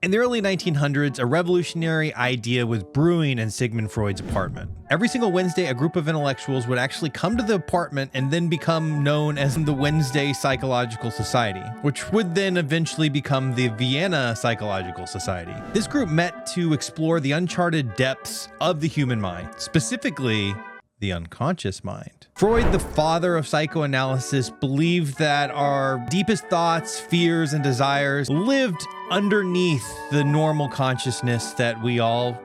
In the early 1900s, a revolutionary idea was brewing in Sigmund Freud's apartment. Every single Wednesday, a group of intellectuals would actually come to the apartment and then become known as the Wednesday Psychological Society, which would then eventually become the Vienna Psychological Society. This group met to explore the uncharted depths of the human mind, specifically the unconscious mind. Freud, the father of psychoanalysis, believed that our deepest thoughts, fears, and desires lived underneath the normal consciousness that we all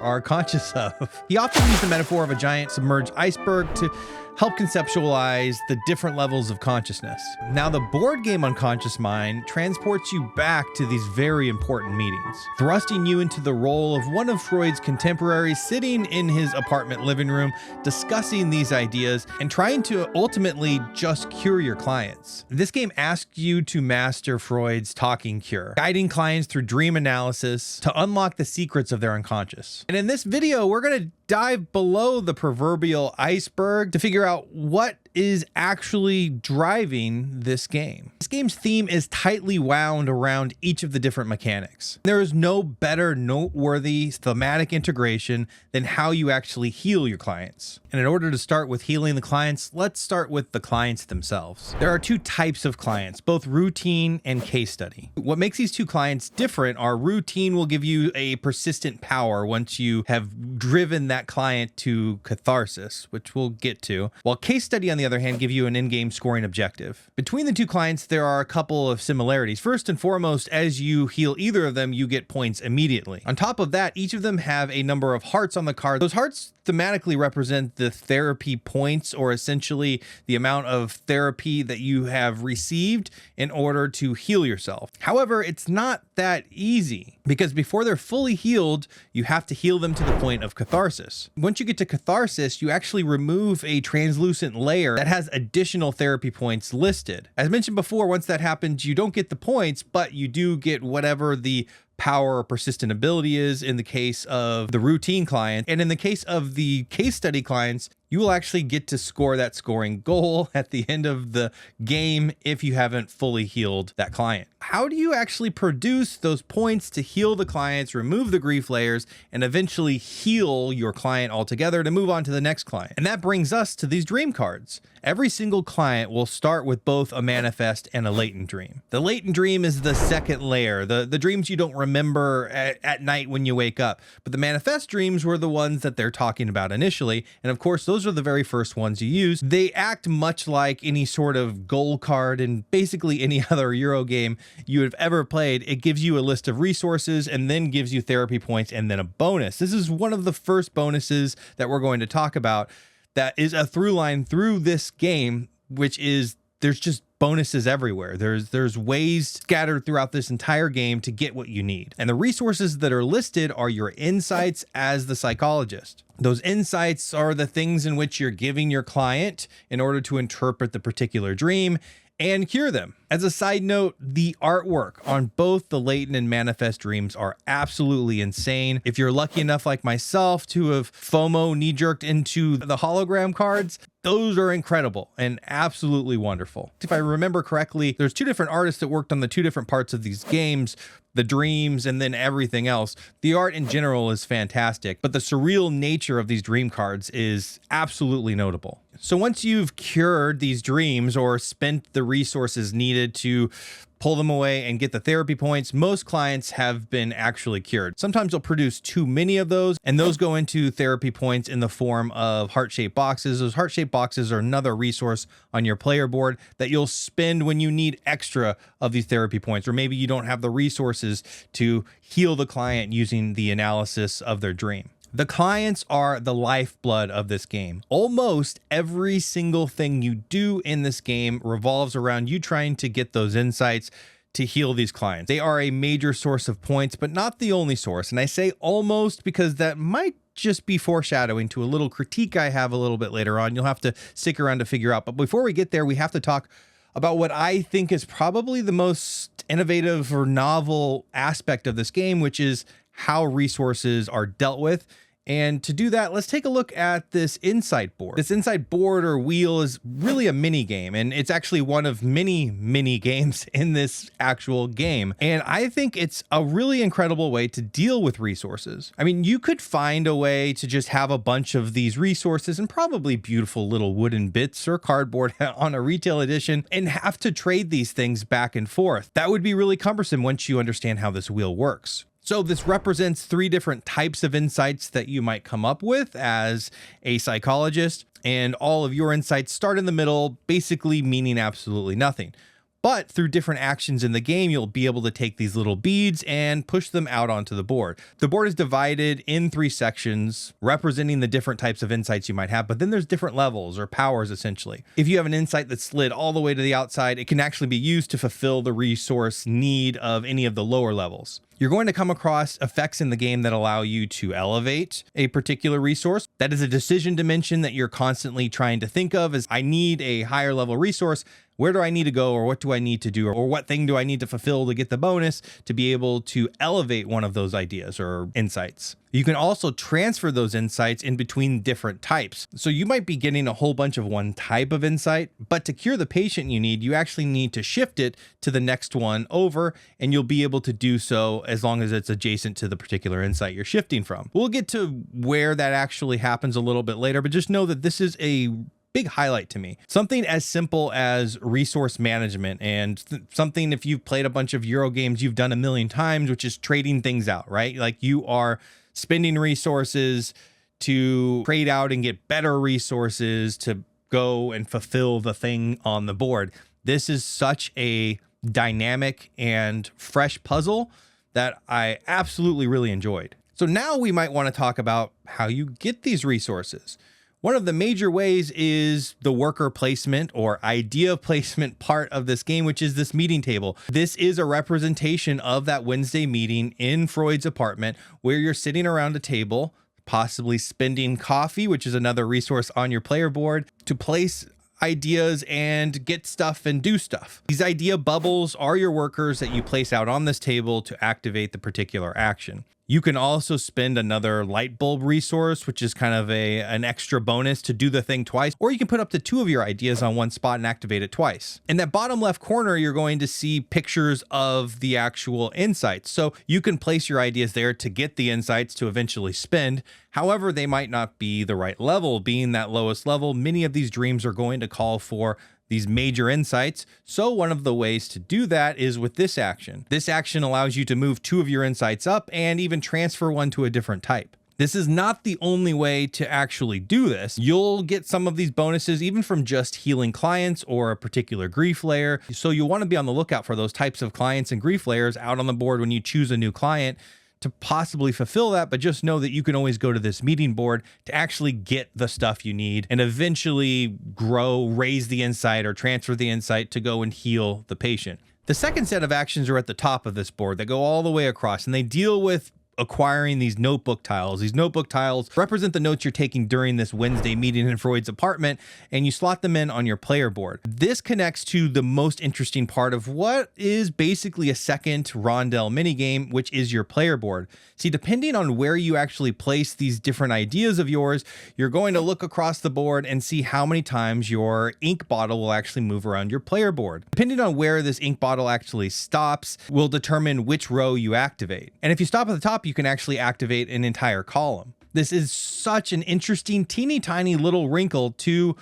are conscious of. He often used the metaphor of a giant submerged iceberg to help conceptualize the different levels of consciousness. Now, the board game Unconscious Mind transports you back to these very important meetings, thrusting you into the role of one of Freud's contemporaries sitting in his apartment living room, discussing these ideas and trying to ultimately just cure your clients. This game asks you to master Freud's talking cure, guiding clients through dream analysis to unlock the secrets of their unconscious. And in this video, we're going to dive below the proverbial iceberg to figure out what is actually driving this game. This game's theme is tightly wound around each of the different mechanics. There is no better noteworthy thematic integration than how you actually heal your clients. And in order to start with healing the clients, let's start with the clients themselves. There are two types of clients, both routine and case study. What makes these two clients different are routine will give you a persistent power once you have driven that client to catharsis, which we'll get to, while case study, on the other hand, give you an in-game scoring objective. Between the two clients, there are a couple of similarities. First and foremost, as you heal either of them, you get points immediately. On top of that, each of them have a number of hearts on the card. Those hearts thematically represent the therapy points, or essentially the amount of therapy that you have received in order to heal yourself. However, it's not that easy, because before they're fully healed, you have to heal them to the point of catharsis. Once you get to catharsis, you actually remove a translucent layer that has additional therapy points listed. As mentioned before, once that happens, you don't get the points, but you do get whatever the power or persistent ability is in the case of the routine client. And in the case of the case study clients, you will actually get to score that scoring goal at the end of the game if you haven't fully healed that client. How do you actually produce those points to heal the clients, remove the grief layers, and eventually heal your client altogether to move on to the next client? And that brings us to these dream cards. Every single client will start with both a manifest and a latent dream. The latent dream is the second layer, the dreams you don't remember at night when you wake up. But the manifest dreams were the ones that they're talking about initially. And of course, those are the very first ones you use. They act much like any sort of goal card in basically any other Euro game you have ever played. It gives you a list of resources and then gives you therapy points and then a bonus. This is one of the first bonuses that we're going to talk about that is a through line through this game, which is there's just bonuses everywhere. There's ways scattered throughout this entire game to get what you need. And the resources that are listed are your insights as the psychologist. Those insights are the things in which you're giving your client in order to interpret the particular dream and cure them. As a side note, the artwork on both the latent and manifest dreams are absolutely insane. If you're lucky enough, like myself, to have FOMO knee-jerked into the hologram cards, those are incredible and absolutely wonderful. If I remember correctly, there's two different artists that worked on the two different parts of these games, the dreams and then everything else. The art in general is fantastic, but the surreal nature of these dream cards is absolutely notable. So once you've cured these dreams or spent the resources needed to pull them away and get the therapy points, most clients have been actually cured. Sometimes you'll produce too many of those, and those go into therapy points in the form of heart-shaped boxes. Those heart-shaped boxes are another resource on your player board that you'll spend when you need extra of these therapy points, or maybe you don't have the resources to heal the client using the analysis of their dream. The clients are the lifeblood of this game. Almost every single thing you do in this game revolves around you trying to get those insights to heal these clients. They are a major source of points, but not the only source. And I say almost because that might just be foreshadowing to a little critique I have a little bit later on. You'll have to stick around to figure out. But before we get there, we have to talk about what I think is probably the most innovative or novel aspect of this game, which is how resources are dealt with And to do that, let's take a look at this insight board. This insight board or wheel is really a mini game, and it's actually one of many mini games in this actual game. And I think it's a really incredible way to deal with resources. I mean, you could find a way to just have a bunch of these resources and probably beautiful little wooden bits or cardboard on a retail edition and have to trade these things back and forth. That would be really cumbersome once you understand how this wheel works. So this represents 3 different types of insights that you might come up with as a psychologist, and all of your insights start in the middle, basically meaning absolutely nothing. But through different actions in the game, you'll be able to take these little beads and push them out onto the board. The board is divided in 3 sections representing the different types of insights you might have, but then there's different levels or powers essentially. If you have an insight that's slid all the way to the outside, it can actually be used to fulfill the resource need of any of the lower levels. You're going to come across effects in the game that allow you to elevate a particular resource. That is a decision dimension that you're constantly trying to think of as, I need a higher level resource. Where do I need to go, or what do I need to do, or what thing do I need to fulfill to get the bonus to be able to elevate one of those ideas or insights? You can also transfer those insights in between different types. So you might be getting a whole bunch of one type of insight, but to cure the patient you actually need to shift it to the next one over, and you'll be able to do so as long as it's adjacent to the particular insight you're shifting from. We'll get to where that actually happens a little bit later, but just know that this is a big highlight to me. Something as simple as resource management, and something, if you've played a bunch of Euro games, you've done a million times, which is trading things out, right? Like you are spending resources to trade out and get better resources to go and fulfill the thing on the board. This is such a dynamic and fresh puzzle that I absolutely really enjoyed. So now we might want to talk about how you get these resources. One of the major ways is the worker placement or idea placement part of this game, which is this meeting table. This is a representation of that Wednesday meeting in Freud's apartment where you're sitting around a table, possibly spending coffee, which is another resource on your player board, to place ideas and get stuff and do stuff. These idea bubbles are your workers that you place out on this table to activate the particular action. You can also spend another light bulb resource, which is kind of an extra bonus to do the thing twice, or you can put up to 2 of your ideas on one spot and activate it twice. In that bottom left corner, you're going to see pictures of the actual insights. So you can place your ideas there to get the insights to eventually spend. However, they might not be the right level. Being that lowest level, many of these dreams are going to call for these major insights. So one of the ways to do that is with this action. This action allows you to move 2 of your insights up and even transfer one to a different type. This is not the only way to actually do this. You'll get some of these bonuses even from just healing clients or a particular grief layer. So you want to be on the lookout for those types of clients and grief layers out on the board when you choose a new client to possibly fulfill that, but just know that you can always go to this meeting board to actually get the stuff you need and eventually grow, raise the insight, or transfer the insight to go and heal the patient. The second set of actions are at the top of this board that go all the way across, and they deal with acquiring these notebook tiles. These notebook tiles represent the notes you're taking during this Wednesday meeting in Freud's apartment, and you slot them in on your player board. This connects to the most interesting part of what is basically a second rondel minigame, which is your player board. See, depending on where you actually place these different ideas of yours, you're going to look across the board and see how many times your ink bottle will actually move around your player board. Depending on where this ink bottle actually stops will determine which row you activate. And if you stop at the top, you can actually activate an entire column. This is such an interesting, teeny tiny little wrinkle to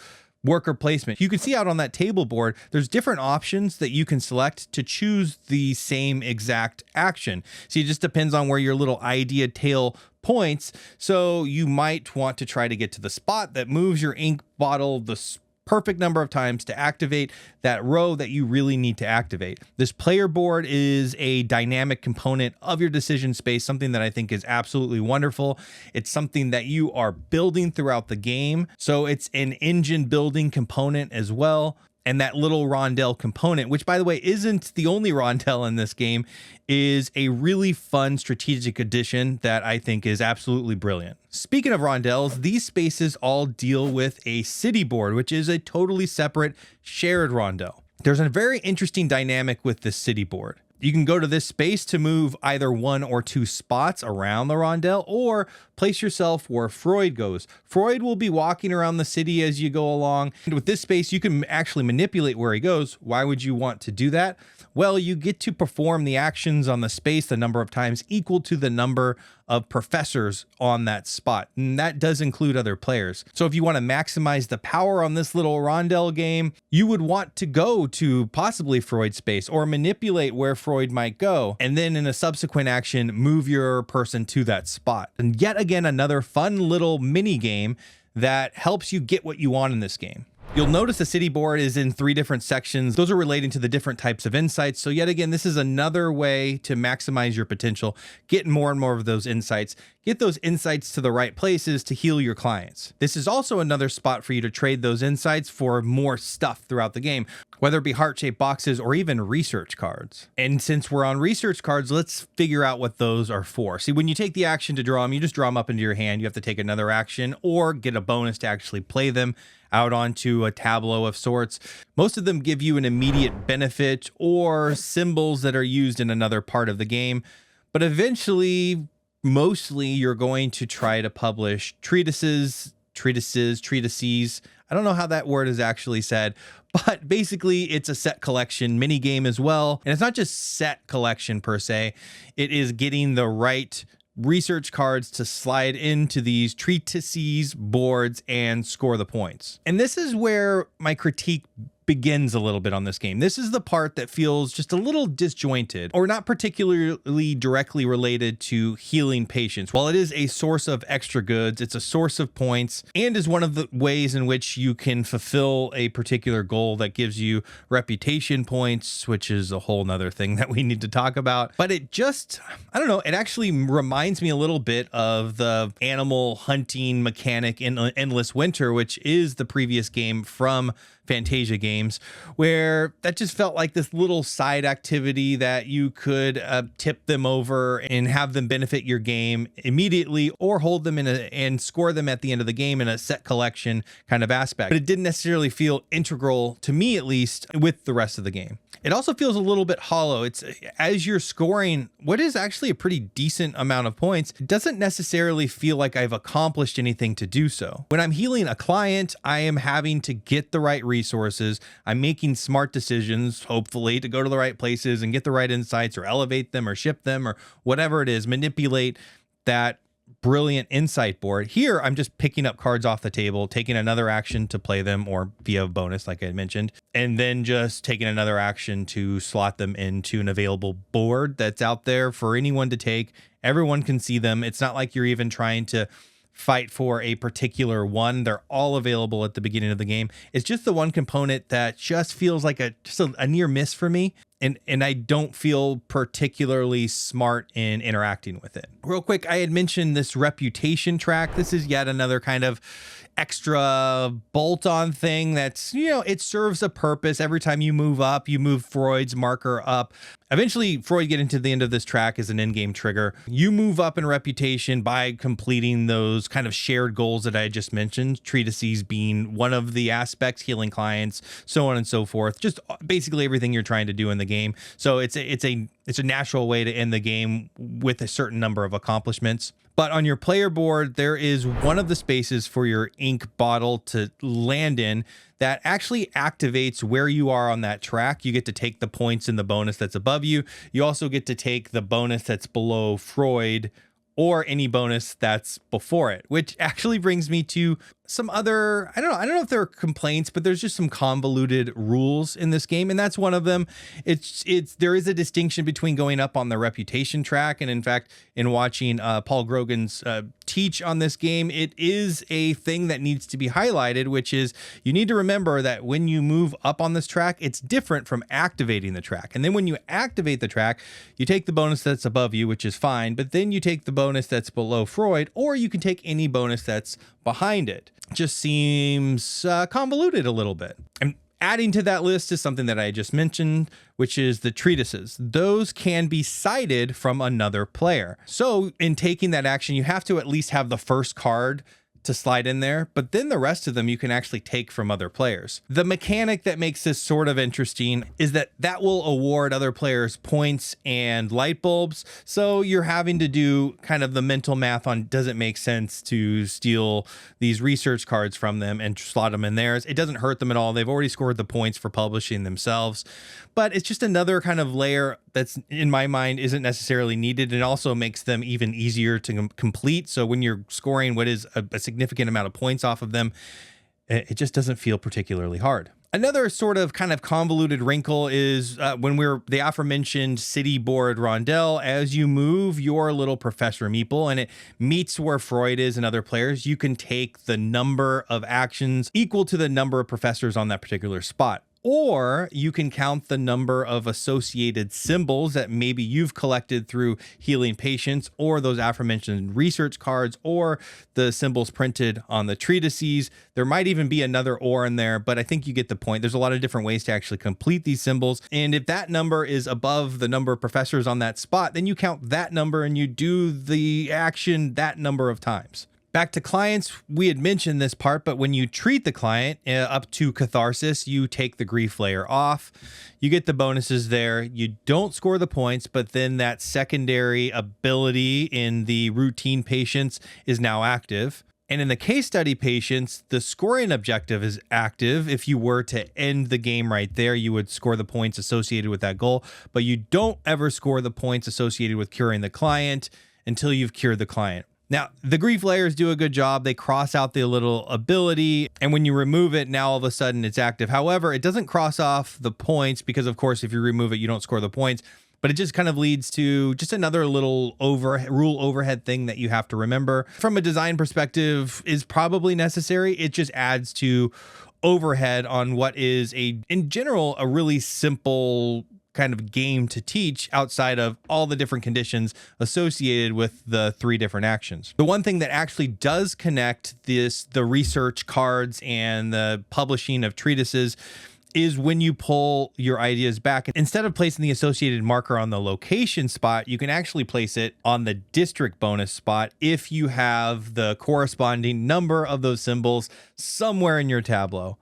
worker placement. You can see out on that table board, there's different options that you can select to choose the same exact action. See, it just depends on where your little idea tail points. So you might want to try to get to the spot that moves your ink bottle the perfect number of times to activate that row that you really need to activate. This player board is a dynamic component of your decision space, something that I think is absolutely wonderful. It's something that you are building throughout the game. So it's an engine building component as well. And that little rondel component, which by the way, isn't the only rondel in this game, is a really fun strategic addition that I think is absolutely brilliant. Speaking of rondels, these spaces all deal with a city board, which is a totally separate shared rondel. There's a very interesting dynamic with this city board. You can go to this space to move either 1 or 2 spots around the rondel, or place yourself where Freud goes. Freud will be walking around the city as you go along. And with this space, you can actually manipulate where he goes. Why would you want to do that? Well, you get to perform the actions on the space the number of times equal to the number of professors on that spot. And that does include other players. So if you want to maximize the power on this little rondel game, you would want to go to possibly Freud's space or manipulate where Freud might go. And then in a subsequent action, move your person to that spot. And yet again, another fun little mini game that helps you get what you want in this game. You'll notice the city board is in 3 different sections. Those are relating to the different types of insights. So yet again, this is another way to maximize your potential, get more and more of those insights, get those insights to the right places to heal your clients. This is also another spot for you to trade those insights for more stuff throughout the game, whether it be heart-shaped boxes or even research cards. And since we're on research cards, let's figure out what those are for. See, when you take the action to draw them, you just draw them up into your hand. You have to take another action or get a bonus to actually play them out onto a tableau of sorts. Most of them give you an immediate benefit or symbols that are used in another part of the game. But eventually, mostly you're going to try to publish treatises. I don't know how that word is actually said, but basically it's a set collection mini game as well. And it's not just set collection per se. It is getting the right research cards to slide into these treatises boards and score the points. And this is where my critique begins a little bit on this game. This is the part that feels just a little disjointed or not particularly directly related to healing patients. While it is a source of extra goods, it's a source of points and is one of the ways in which you can fulfill a particular goal that gives you reputation points, which is a whole nother thing that we need to talk about. But it just, I don't know, it actually reminds me a little bit of the animal hunting mechanic in Endless Winter, which is the previous game from Fantasia Games, where that just felt like this little side activity that you could tip them over and have them benefit your game immediately, or hold them in and score them at the end of the game in a set collection kind of aspect. But it didn't necessarily feel integral, to me at least, with the rest of the game. It also feels a little bit hollow. It's as you're scoring what is actually a pretty decent amount of points, it doesn't necessarily feel like I've accomplished anything to do so. When I'm healing a client, I am having to get the right resources. I'm making smart decisions, hopefully, to go to the right places and get the right insights or elevate them or ship them or whatever it is, manipulate that brilliant insight board. Here, I'm just picking up cards off the table, taking another action to play them or via bonus, like I mentioned, and then just taking another action to slot them into an available board that's out there for anyone to take. Everyone can see them. It's not like you're even trying to fight for a particular one. They're all available at the beginning of the game. It's just the one component that just feels like a near miss for me. And I don't feel particularly smart in interacting with it. Real quick, I had mentioned this reputation track. This is yet another kind of extra bolt-on thing that's, it serves a purpose. Every time you move up, you move Freud's marker up. Eventually, Freud getting to the end of this track is an in-game trigger. You move up in reputation by completing those kind of shared goals that I just mentioned, treatises being one of the aspects, healing clients, so on and so forth. Just basically everything you're trying to do in the game. So it's a natural way to end the game with a certain number of accomplishments. But on your player board, there is one of the spaces for your ink bottle to land in that actually activates where you are on that track. You get to take the points in the bonus that's above you. You also get to take the bonus that's below Freud or any bonus that's before it, which actually brings me to some other, I don't know if there are complaints, but there's just some convoluted rules in this game. And that's one of them. There is a distinction between going up on the reputation track. And in fact, in watching Paul Grogan's teach on this game, it is a thing that needs to be highlighted, which is you need to remember that when you move up on this track, it's different from activating the track. And then when you activate the track, you take the bonus that's above you, which is fine, but then you take the bonus that's below Freud, or you can take any bonus that's behind it. Just seems convoluted a little bit. And adding to that list is something that I just mentioned, which is the treatises. Those can be cited from another player. So in taking that action, you have to at least have the first card to slide in there, but then the rest of them you can actually take from other players. The mechanic that makes this sort of interesting is that will award other players points and light bulbs. So you're having to do kind of the mental math on, does it make sense to steal these research cards from them and slot them in theirs? It doesn't hurt them at all. They've already scored the points for publishing themselves, but it's just another kind of layer that's, in my mind, isn't necessarily needed. It also makes them even easier to complete. So when you're scoring what is a significant amount of points off of them, it just doesn't feel particularly hard. Another sort of kind of convoluted wrinkle is when we're the aforementioned city board rondel, as you move your little Professor Meeple and it meets where Freud is and other players, you can take the number of actions equal to the number of professors on that particular spot. Or you can count the number of associated symbols that maybe you've collected through healing patients, or those aforementioned research cards, or the symbols printed on the treatises. There might even be another or in there, but I think you get the point. There's a lot of different ways to actually complete these symbols. And if that number is above the number of professors on that spot, then you count that number and you do the action that number of times. Back to clients, we had mentioned this part, but when you treat the client up to catharsis, you take the grief layer off. You get the bonuses there. You don't score the points, but then that secondary ability in the routine patients is now active. And in the case study patients, the scoring objective is active. If you were to end the game right there, you would score the points associated with that goal, but you don't ever score the points associated with curing the client until you've cured the client. Now, the grief layers do a good job. They cross out the little ability, and when you remove it, now all of a sudden it's active. However, it doesn't cross off the points because, of course, if you remove it, you don't score the points. But it just kind of leads to just another little rule overhead thing that you have to remember. From a design perspective, is probably necessary. It just adds to overhead on what is in general, a really simple kind of game to teach outside of all the different conditions associated with the 3 different actions. The one thing that actually does connect the research cards and the publishing of treatises is when you pull your ideas back. Instead of placing the associated marker on the location spot, you can actually place it on the district bonus spot if you have the corresponding number of those symbols somewhere in your tableau.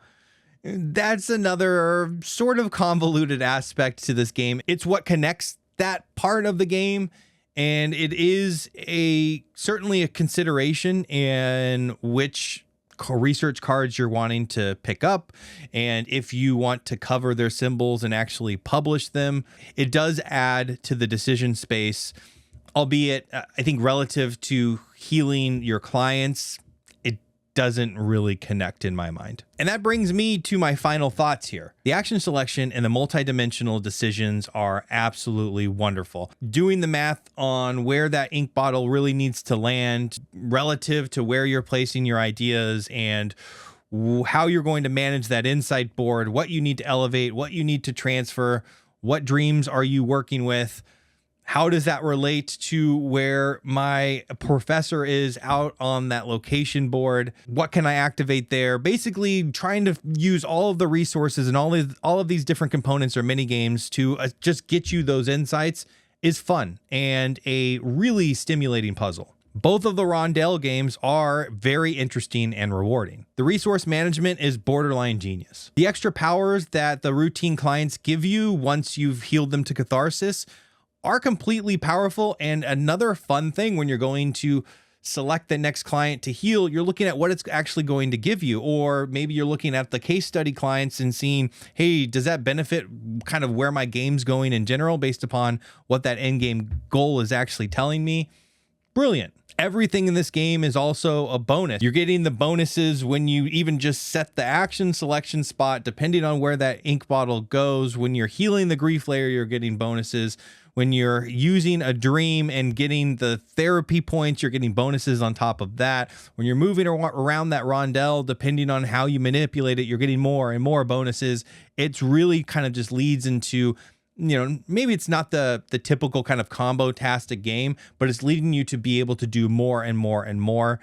That's another sort of convoluted aspect to this game. It's what connects that part of the game, and it is certainly a consideration in which research cards you're wanting to pick up, and if you want to cover their symbols and actually publish them. It does add to the decision space, albeit I think relative to healing your clients, doesn't really connect in my mind. And that brings me to my final thoughts here. The action selection and the multidimensional decisions are absolutely wonderful. Doing the math on where that ink bottle really needs to land relative to where you're placing your ideas and how you're going to manage that insight board, what you need to elevate, what you need to transfer, what dreams are you working with, how does that relate to where my professor is out on that location board? What can I activate there? Basically trying to use all of the resources and all of these different components or mini games to just get you those insights is fun and a really stimulating puzzle. Both of the rondel games are very interesting and rewarding. The resource management is borderline genius. The extra powers that the routine clients give you once you've healed them to catharsis are completely powerful. And another fun thing when you're going to select the next client to heal, you're looking at what it's actually going to give you. Or maybe you're looking at the case study clients and seeing, hey, does that benefit kind of where my game's going in general based upon what that end game goal is actually telling me? Brilliant. Everything in this game is also a bonus. You're getting the bonuses when you even just set the action selection spot, depending on where that ink bottle goes. When you're healing the grief layer, you're getting bonuses. When you're using a dream and getting the therapy points, you're getting bonuses on top of that. When you're moving around that rondel, depending on how you manipulate it, you're getting more and more bonuses. It's really kind of just leads into, maybe it's not the typical kind of combo-tastic game, but it's leading you to be able to do more and more and more,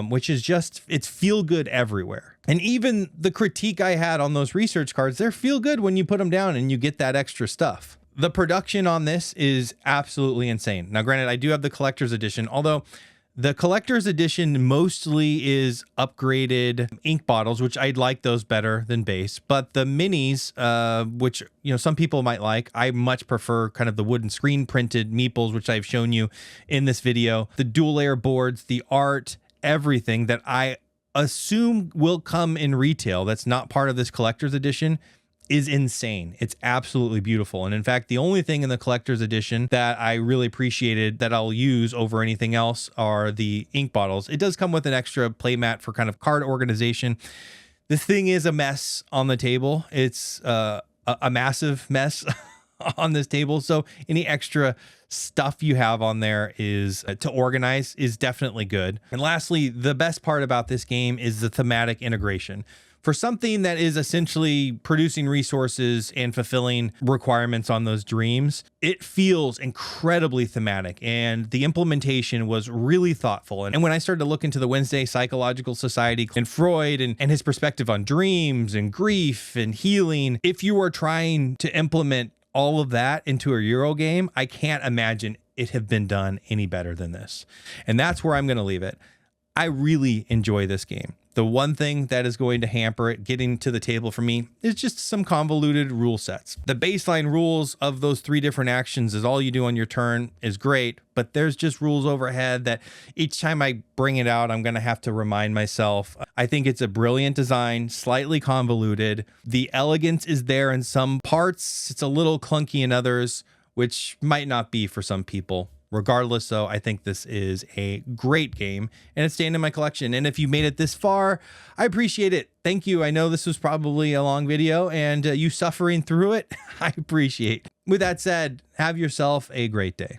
which is just, it's feel good everywhere. And even the critique I had on those research cards, they're feel good when you put them down and you get that extra stuff. The production on this is absolutely insane. Now, granted, I do have the collector's edition, although The collector's edition mostly is upgraded ink bottles, which I'd like those better than base. But the minis, which, you know, some people might like, I much prefer kind of the wooden screen printed meeples, which I've shown you in this video. The dual layer boards, the art, everything that I assume will come in retail that's not part of this collector's edition is insane. It's absolutely beautiful. And in fact, the only thing in the collector's edition that I really appreciated that I'll use over anything else are the ink bottles. It does come with an extra playmat for kind of card organization. The thing is a mess on the table. It's a massive mess on this table. So any extra stuff you have on there is to organize is definitely good. And lastly, the best part about this game is the thematic integration. For something that is essentially producing resources and fulfilling requirements on those dreams, it feels incredibly thematic, and the implementation was really thoughtful. And when I started to look into the Wednesday Psychological Society and Freud and his perspective on dreams and grief and healing, if you are trying to implement all of that into a Euro game, I can't imagine it have been done any better than this. And that's where I'm going to leave it. I really enjoy this game. The one thing that is going to hamper it getting to the table for me is just some convoluted rule sets. The baseline rules of those 3 different actions is all you do on your turn is great, but there's just rules overhead that each time I bring it out, I'm going to have to remind myself. I think it's a brilliant design, slightly convoluted. The elegance is there in some parts. It's a little clunky in others, which might not be for some people. Regardless, though, I think this is a great game and it's staying in my collection. And if you made it this far, I appreciate it. Thank you. I know this was probably a long video and you suffering through it, I appreciate. With that said, have yourself a great day.